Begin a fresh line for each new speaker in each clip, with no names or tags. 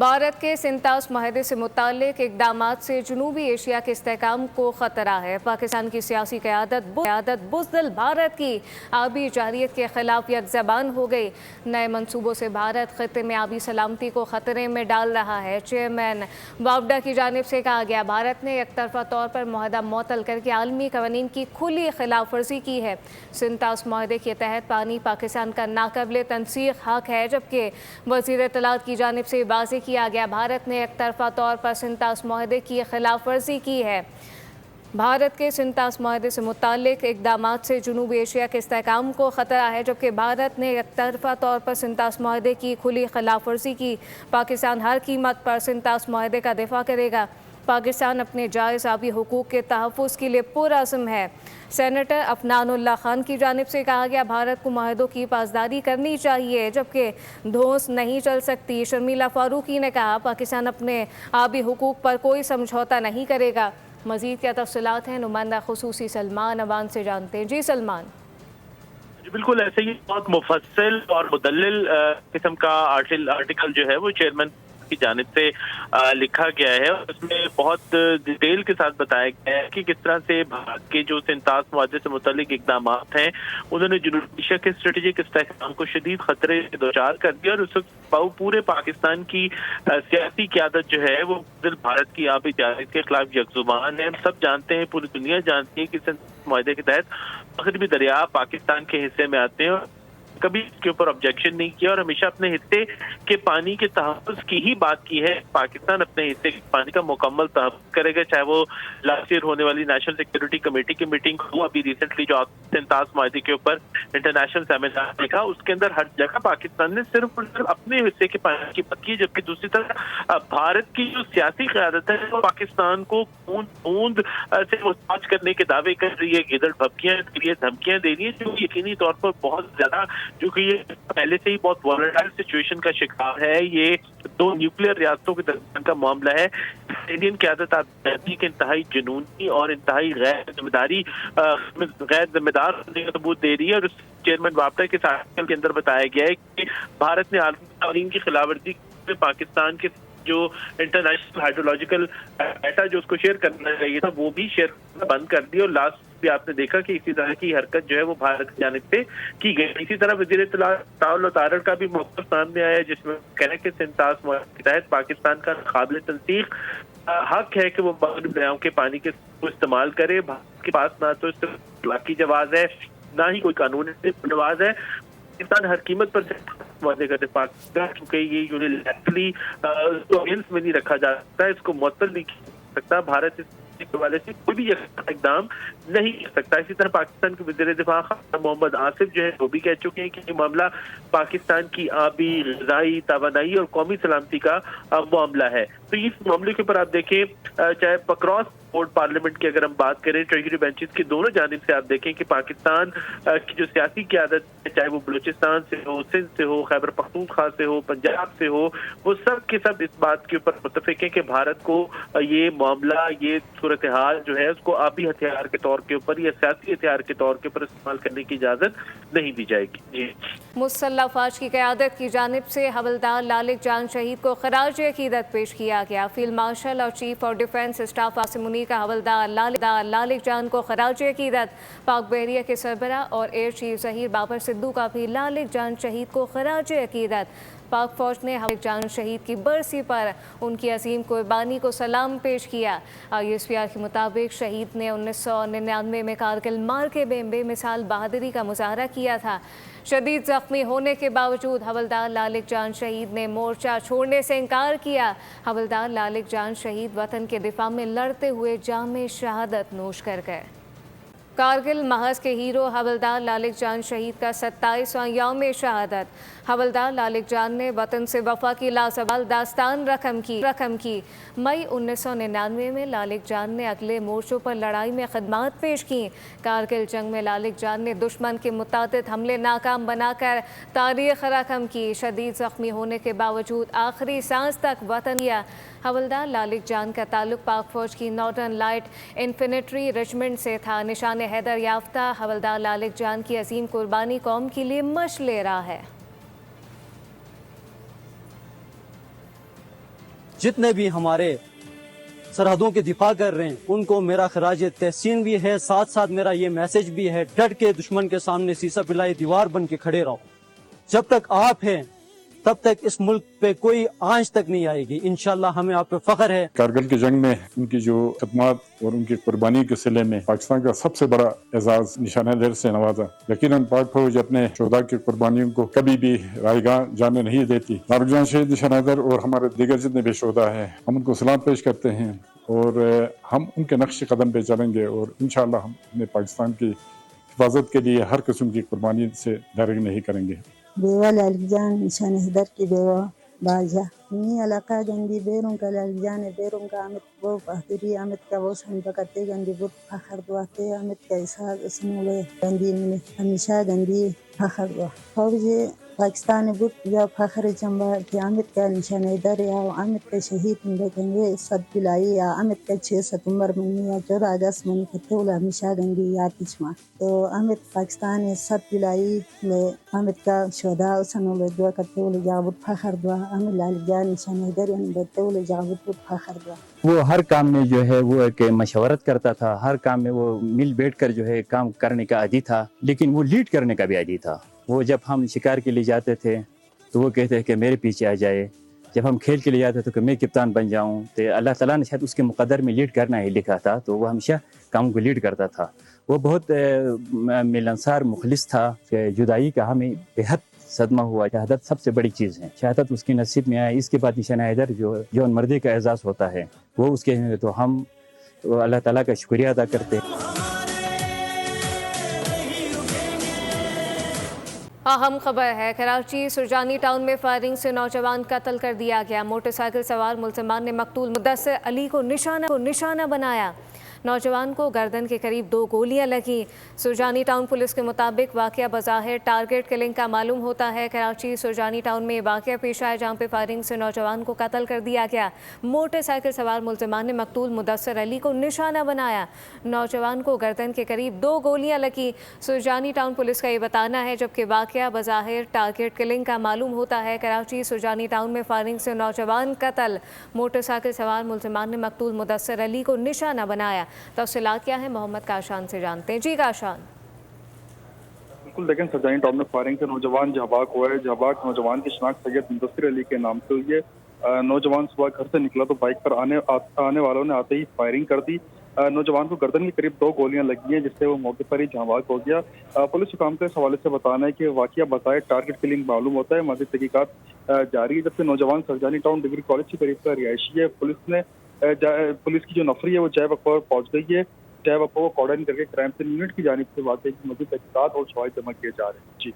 भारत के सिंतास माहदे से मुताल्लिक इक़दामात से जनूबी एशिया के इस्तेहकाम को ख़तरा है। पाकिस्तान की सियासी क़यादत बुज़दिल भारत की आबी जारियत के ख़िलाफ़ यकज़बान हो गई। नए मनसूबों से भारत ख़ित्ते में आबी सलामती को ख़तरे में डाल रहा है। चेयरमैन वावडा की जानिब से कहा गया, भारत ने एक तरफ़ा तौर पर मुआहदा मुअत्तल करके आलमी क़वानीन की खुली खिलाफ वर्जी की है। सिंतास माहदे के तहत पानी पाकिस्तान का नाक़ाबिल तनसीख हक़ है, जबकि वज़ीर इत्तलात की जानिब से वाज़ेह किया गया, भारत ने एक तरफ़ा तौर पर सिंतास माहदे की खिलाफ वर्जी की है। भारत के सिंतास माहदे से मुताल्लिक इक़दामात से जनूबी एशिया के इस्तेहकाम को ख़तरा है, जबकि भारत ने एक तरफ़ा तौर पर सिंतास माहदे की खुली खिलाफ वर्जी की। पाकिस्तान हर कीमत पर सिंतास माहदे का दिफा करेगा। पाकिस्तान अपने जायज़ आबी हुकूक के तहफ़्फ़ुज़ के लिए पुरअज़्म है। सेनेटर अफनानुल्लाह खान की जानिब से कहा गया, भारत को माहदों की पासदारी करनी चाहिए, जबकि धौंस नहीं चल सकती। शर्मिला फारूकी ने कहा, पाकिस्तान अपने आबी हुकूक पर कोई समझौता नहीं करेगा। मज़ीद क्या तफ़सीलात हैं, नुमाइंदा ख़ुसूसी सलमान अवान से जानते हैं। जी सलमान।
बिल्कुल ऐसे ही बहुत मुफस्सिल और मुदल्लिल किस्म का आर्टिकल जो है वो चेयरमैन की जानिब से लिखा गया है, और उसमें बहुत डिटेल के साथ बताया गया है कि किस तरह से भारत के जो सिंतास माहदे से मुतालिक इक़दामात हैं उन्होंने जनूबी एशिया के स्ट्रेटेजिक इस्तेहकाम को शदीद खतरे से दो चार कर दिया, और उस वक्त पूरे पाकिस्तान की सियासी क़यादत जो है वो भारत की आबी जारियत के खिलाफ यकजुबान है। हम सब जानते हैं, पूरी दुनिया जानती है कि सिंतास माहदे के तहत मग़रिबी दरिया पाकिस्तान के हिस्से में आते हैं, और कभी इसके ऊपर ऑब्जेक्शन नहीं किया और हमेशा अपने हिस्से के पानी के तहफ़्फ़ुज़ की ही बात की है। पाकिस्तान अपने हिस्से के पानी का मुकम्मल तहफ़्फ़ुज़ करेगा, चाहे वो लास्ट ईयर होने वाली नेशनल सिक्योरिटी कमेटी की मीटिंग हो, अभी रिसेंटली जो सिंतास माहदे के ऊपर इंटरनेशनल सेमिनार देखा, उसके अंदर हर जगह पाकिस्तान ने सिर्फ और सिर्फ अपने हिस्से के पानी की बात की है। जबकि दूसरी तरफ भारत की जो सियासी क़यादत है वो पाकिस्तान को बूंद से मुहताज करने के दावे कर रही है, गिदड़ धमकियां दे रही है, जो यकीनी तौर पर बहुत ज्यादा, जो कि ये पहले से ही बहुत वॉलेटाइल सिचुएशन का शिकार है। ये दो न्यूक्लियर रियासतों के दरमियान का मामला है। इंडियन क़यादत आप जानती है कि इंतहाई जुनूनी और इंतहाई गैर जिम्मेदार होने का सबूत दे रही है, और उस चेयरमैन वावडा के आर्टिकल के अंदर बताया गया है कि भारत ने आलमी कानून की खिलाफवर्जी में पाकिस्तान के जो इंटरनेशनल हाइड्रोलॉजिकल डाटा जो उसको शेयर करना चाहिए था वो भी शेयर करना बंद कर दिया, और लास्ट भी आपने देखा कि इसी तरह की हरकत जो है वो भारत की जानिब से की गई। इसी तरह वज़ीर इत्तलात का भी मौक़िफ़ सामने आया, जिसमें कहना है कि सिंतास माहदे के तहत पाकिस्तान का काबिल तनसीख हक है कि वो मग़रिबी दरियाओं के पानी के इस्तेमाल करे। भारत के पास ना तो इस्तेमाल जवाज़ है, ना ही कोई कानूनी जवाज़ है। पाकिस्तान हर कीमत पर माहदे का दिफा करता है, क्योंकि ये यूनिलैटरली अगेंस्ट में नहीं रखा जा सकता, इसको मुअत्तल नहीं किया जा सकता। भारत इस हवाले से कोई भी इक़दाम नहीं कर सकता। इसी तरह पाकिस्तान के वज़ीर दिफा मोहम्मद आसिफ जो है वो भी कह चुके हैं कि ये मामला पाकिस्तान की आबी, ग़िज़ाई, तवानाई और कौमी सलामती का मामला है। तो इस मामले के ऊपर आप देखें, चाहे क्रॉस बोर्ड पार्लियामेंट की अगर हम बात करें, ट्रेजरी बेंचेस की दोनों जानिब से आप देखें कि पाकिस्तान की जो सियासी क़यादत है, चाहे वो बलूचिस्तान से हो, सिंध से हो, खैबर पख्तूनख्वा से हो, पंजाब से हो, वो सब के सब इस बात के ऊपर मुत्तफ़िक़ है कि भारत को ये मामला, ये सूरत हाल जो है उसको आबी हथियार के तौर के ऊपर या सियासी हथियार के तौर के ऊपर इस्तेमाल करने की इजाज़त नहीं दी जाएगी। जी,
मुसल्लह फ़ौज की क़यादत की जानिब से हवलदार लालिक जान शहीद को ख़राज अक़ीदत पेश किया गया। फील्ड मार्शल और chief of defence staff Asim Munir का हवलदार लालिक जान को ख़राज अक़ीदत। पाक बहरिया के सरबरा और एयर चीफ ज़हीर बाबर सिद्धू का भी लालिक जान शहीद को ख़राज अक़ीदत। पाक फ़ौज ने लालिक जान शहीद की बरसी पर उनकी अजीम कुर्बानी को सलाम पेश किया। ISPR के मुताबिक शहीद ने 1999 में कारगिल मार्के में बेमिसाल बहादुरी का मुजाहरा किया था। शदीद ज़ख्मी होने के बावजूद हवलदार लालिक जान शहीद ने मोर्चा छोड़ने से इनकार किया। हवलदार लालिक जान शहीद वतन के दिफा में लड़ते हुए जामे शहादत नोश कर गए। कारगिल महज के हीरो हवलदार लालिक जान शहीद का 27वां यौम शहादत। हवलदार लालिक जान ने वतन से वफा की लासवाल दास्तान रकम की। मई 1999 में लालिक जान ने अगले मोर्चों पर लड़ाई में खदमात पेश की। कारगिल जंग में लालिक जान ने दुश्मन के मुतादिद हमले नाकाम बनाकर तारीख रकम की। शदीद ज़ख्मी होने के बावजूद आखिरी सांस तक वतन दिया। हवलदार लालिक जान का ताल्लुक पाक फ़ौज की नॉर्दर्न लाइट इन्फेंट्री रेजिमेंट से था। निशान हैदर याफ्ता हवलदार लालिक जान की अजीम कुर्बानी कौम के लिए मश ले रहा है।
جتنے بھی ہمارے سرحدوں کے دفاع کر رہے ہیں ان کو میرا خراج تحسین بھی ہے، ساتھ ساتھ میرا یہ میسج بھی ہے، ڈٹ کے دشمن کے سامنے سیسا پلائی دیوار بن کے کھڑے رہو۔ جب تک آپ ہیں تب تک اس ملک پہ کوئی آنچ تک نہیں آئے گی، انشاءاللہ ہمیں آپ پہ فخر ہے۔
کارگل کی جنگ میں ان کی جو خدمات اور ان کی قربانی کے صلے میں پاکستان کا سب سے بڑا اعزاز نشانہ در سے نوازا۔ یقیناً پاک فوج اپنے شہداء کی قربانیوں کو کبھی بھی رائے گاہ جانے نہیں دیتی۔ نارجوان شہید نشانہ در اور ہمارے دیگر جتنے بھی شہداء ہیں ہم ان کو سلام پیش کرتے ہیں اور ہم ان کے نقش قدم پہ چلیں گے اور انشاءاللہ ہم اپنے پاکستان کی حفاظت کے لیے ہر قسم کی قربانی سے درگزر نہیں کریں گے۔
بیوہ لالی جان نشان حیدر کی بیوہ باجا می علاقہ گندی بیرون کا لالی جان بیرون کا آمد وہ بہادری آمد کا وہ سنبکتے گندی بود فخر دواتے آمد کا اسحاق اسمولے گندی میں ہمیشہ گندی فخر دوا فوج پاکستان بود یا فخر چمبا کہ آمد کا نشان حیدر یا آمد کا شہید بکنگے صد پلائی یا آمد کا 6 ستمبر منی یا 14 اگست منی کتول ہمیشہ گندی یاد چما تو آمد پاکستان صد پلائی میں آمد کا شہداء سنول دعا کتول جاود فخر دعا آمد لالی جان نشان حیدر بتول جاود فخر دعا۔
وہ ہر کام میں جو ہے وہ ایک مشورت کرتا تھا، ہر کام میں وہ مل بیٹھ کر جو ہے کام کرنے کا عادی تھا، لیکن وہ لیڈ کرنے کا بھی عادی تھا۔ وہ جب ہم شکار کے لیے جاتے تھے تو وہ کہتے ہیں کہ میرے پیچھے آ جائے، جب ہم کھیل کے لیے جاتے تھے کہ میں کپتان بن جاؤں، تو اللہ تعالیٰ نے شاید اس کے مقدر میں لیڈ کرنا ہی لکھا تھا، تو وہ ہمیشہ کام کو لیڈ کرتا تھا۔ وہ بہت ملنسار مخلص تھا کہ جدائی کا ہمیں بےحد صدمہ ہوا۔ شہادت سب سے بڑی چیز ہے، شہادت اس کی نصیب میں آئے۔ اس کے بعد نشانہ حیدر جو مردے کا اعزاز ہوتا ہے وہ اس کے ہیں، تو ہم اللہ تعالیٰ کا شکریہ ادا کرتے ہیں۔
اہم خبر ہے، کراچی سرجانی ٹاؤن میں فائرنگ سے نوجوان قتل کر دیا گیا۔ موٹر سائیکل سوار ملزمان نے مقتول مدثر علی کو نشانہ بنایا۔ نوجوان کو گردن کے قریب 2 گولیاں لگیں۔ سرجانی ٹاؤن پولیس کے مطابق واقعہ بظاہر ٹارگٹ کلنگ کا معلوم ہوتا ہے۔ کراچی سرجانی ٹاؤن میں واقعہ پیش آیا جہاں پہ فائرنگ سے نوجوان کو قتل کر دیا گیا۔ موٹر سائیکل سوار ملزمان نے مقتول مدثر علی کو نشانہ بنایا۔ نوجوان کو گردن کے قریب 2 گولیاں لگیں۔ سرجانی ٹاؤن پولیس کا یہ بتانا ہے، جبکہ واقعہ بظاہر ٹارگٹ کلنگ کا معلوم ہوتا ہے۔ کراچی سرجانی ٹاؤن میں فائرنگ سے نوجوان قتل، موٹر سائیکل سوار ملزمان نے مقتول مدثر علی کو نشانہ بنایا۔ تفصیلات کیا ہیں محمد کاشان سے جانتے ہیں۔ جی کاشان۔
بالکل، دیکھیں سرجانی ٹاؤن میں فائرنگ سے نوجوان جہباک ہوا ہے۔ جہباک نوجوان کی شناخت سید مدثر علی کے نام سے ہوئی ہے۔ نوجوان صبح گھر سے نکلا تو بائک پر آنے والوں نے آتے ہی فائرنگ کر دی۔ نوجوان کو گردن کے قریب 2 گولیاں لگی ہیں جس سے وہ موقع پر ہی جہباک ہو گیا۔ پولیس حکام کے حوالے سے بتانا ہے کہ واقعہ بظاہر ٹارگٹ کلنگ معلوم ہوتا ہے۔ مزید تحقیقات جاری ہے، جبکہ نوجوان سرجانی ٹاؤن ڈگری کالج کے قریب کا رہائشی ہے۔ پولیس کی جو نفری ہے وہ جائے وقت پر پہنچ گئی ہے۔ چاہے وہ کوارڈن کر کے کرائم سین یونٹ کی جانب سے واقعے کی مزید تحقیقات اور شواہد جمع کیے جا رہے ہیں۔ جی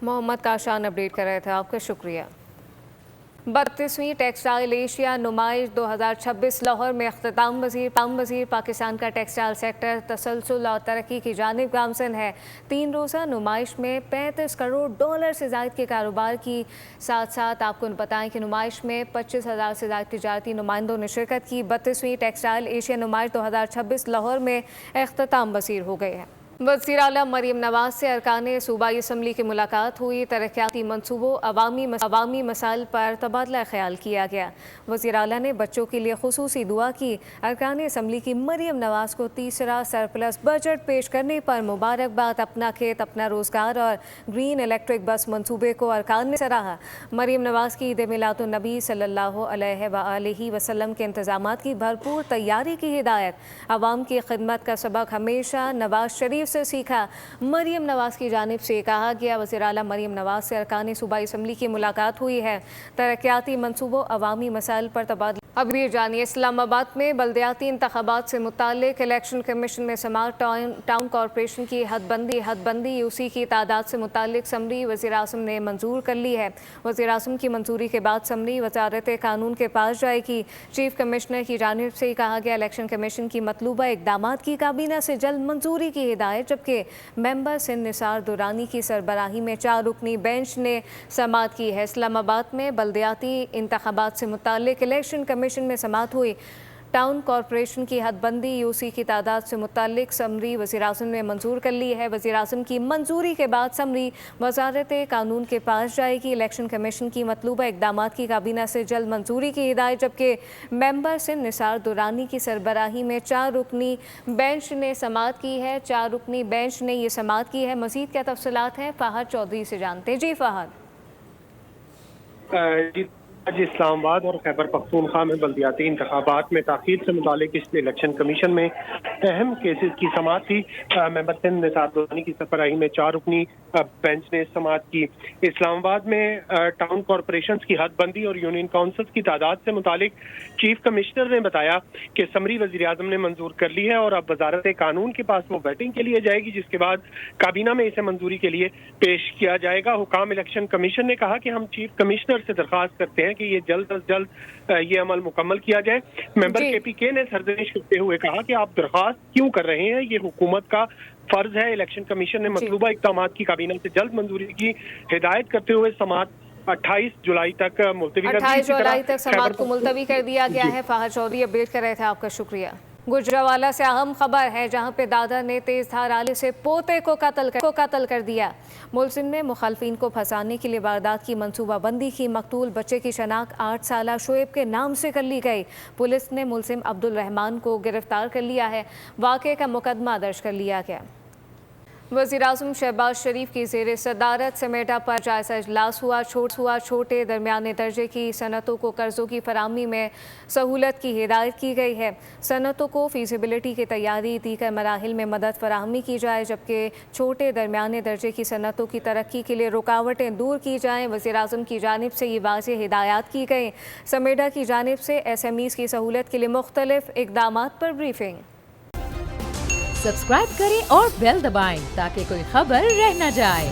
محمد کاشان اپڈیٹ کر رہے تھے، آپ کا شکریہ۔ 32ویں ٹیکسٹائل ایشیا نمائش 2026 لاہور میں اختتام پذیر۔ پاکستان کا ٹیکسٹائل سیکٹر تسلسل اور ترقی کی جانب گامزن ہے۔ 3 روزہ نمائش میں $35 کروڑ سے زائد کے کاروبار کی ساتھ آپ کو بتائیں کہ نمائش میں 25,000 سے زائد تجارتی نمائندوں نے شرکت کی۔ 32ویں ٹیکسٹائل ایشیا نمائش 2026 لاہور میں اختتام پذیر ہو گئی ہے۔ وزیر اعلیٰ مریم نواز سے ارکان صوبائی اسمبلی کی ملاقات ہوئی۔ ترقیاتی منصوبوں عوامی مسائل پر تبادلہ خیال کیا گیا۔ وزیر اعلیٰ نے بچوں کے لیے خصوصی دعا کی۔ ارکان اسمبلی کی مریم نواز کو تیسرا سرپلس بجٹ پیش کرنے پر مبارکباد۔ اپنا کھیت اپنا روزگار اور گرین الیکٹرک بس منصوبے کو ارکان نے سراہا۔ مریم نواز کی عید میلاد النبی صلی اللہ علیہ وآلہ وسلم کے انتظامات کی بھرپور تیاری کی ہدایت۔ عوام کی خدمت کا سبق ہمیشہ نواز شریف سے سیکھا، مریم نواز کی جانب سے کہا گیا۔ وزیر اعلیٰ مریم نواز سے ارکان صوبائی اسمبلی کی ملاقات ہوئی ہے۔ ترقیاتی منصوبوں عوامی مسائل پر تبادلہ۔ ابھی جانیے اسلام آباد میں بلدیاتی انتخابات سے متعلق الیکشن کمیشن میں سماعت۔ ٹاؤن کارپوریشن کی حد بندی یوسی کی تعداد سے متعلق سمری وزیر اعظم نے منظور کر لی ہے۔ وزیر اعظم کی منظوری کے بعد سمری وزارت قانون کے پاس جائے گی۔ چیف کمشنر کی جانب سے کہا گیا الیکشن کمیشن کی مطلوبہ اقدامات کی کابینہ سے جلد منظوری کی ہدایت، جبکہ ممبر سندھ نثار دورانی کی سربراہی میں 4 رکنی بینچ نے سماعت کی ہے۔ اسلام آباد میں بلدیاتی انتخابات سے متعلق الیکشن کمیشن میں سماعت ہوئی۔ टाउन कॉरपोरेशन की हदबंदी यूसी की तादाद से मुतालिक समरी वज़ीर-ए-आज़म ने मंजूर कर ली है। वज़ीर-ए-आज़म की मंजूरी के बाद समरी वज़ारत कानून के पास जाएगी। इलेक्शन कमीशन की मतलूबा इक़दामात की काबीना से जल्द मंजूरी की हिदायत, जबकि मेंबर सिंध निसार दुरानी की सरबराही में 4 रुकनी बेंच ने समाअत की है। 4 रुकनी बेंच ने ये समाअत की है। मज़ीद क्या तफसीलात हैं फ़हद चौधरी से जानते हैं। जी फ़हद।
आज इस्लामाबाद और खैबर पख्तूनख्वा में बल्दियाती इंतखाबात में ताख़ीर से मुतालिक इलेक्शन कमीशन में अहम केसेस की समाअत थी। मेंबर सिंध निसार दुरानी की सरबराही में 4 रुकनी बेंच ने समाअत की। इस्लामाबाद में टाउन कॉरपोरेशन की हदबंदी और यूनियन काउंसिल्स की तादाद से मुतालिक चीफ कमिश्नर ने बताया कि समरी वज़ीर-ए-आज़म ने मंजूर कर ली है और अब वज़ारत कानून के पास वो वेटिंग के लिए जाएगी, जिसके बाद काबीना में इसे मंजूरी के लिए पेश किया जाएगा। हुकाम इलेक्शन कमीशन ने कहा कि हम चीफ कमिश्नर से दरख्वास्त करते हैं कि ये जल्द अज जल्द ये अमल मुकम्मल किया जाए। मेंबर KPK ने सरजनिश करते हुए कहा कि आप दरख्वास्त क्यों कर रहे हैं, ये हुकूमत का फर्ज है। इलेक्शन कमीशन ने मतलूबा इक़दामात की काबीना से जल्द मंजूरी की हिदायत करते हुए समाअत 28 जुलाई तक मुलतवी कर दी।
28 जुलाई तक समाअत को मुलतवी कर दिया गया है। फ़हद चौधरी अपडेट कर रहे थे, आपका शुक्रिया। गुजरावाला से अहम खबर है, जहां पे दादा ने तेज धार आले से पोते को कत्ल कर दिया। मुलजिम ने मुखालफिन को फंसाने के लिए वारदात की मंसूबाबंदी की। मकतूल बच्चे की शनाख्त 8 साला शोएब के नाम से कर ली गई। पुलिस ने मुलजिम अब्दुल रहमान को गिरफ्तार कर लिया है। वाक़े का मुकदमा दर्ज कर लिया गया। वज़ीर-ए-आज़म शहबाज शरीफ की ज़ेर सदारत समेटा पर जायज़ा इजलास हुआ। छोटे दरमियाने दर्जे की सनतों को कर्ज़ों की फराहमी में सहूलत की हिदायत की गई है। सनतों को फीसिबिलिटी की तैयारी दीगर मराहिल में मदद फराहमी की जाए, जबकि छोटे दरमियाने दर्जे की सनतों की तरक्की के लिए रुकावटें दूर की जाएँ। वज़ीर-ए-आज़म की जानिब से ये वाज़ेह हिदायत की गई। समेटा की जानिब से SMEs की सहूलत के लिए मुख्तलिफ इक़दामात पर ब्रीफिंग।
सब्सक्राइब करें और बेल दबाएं ताकि कोई खबर रह न जाए।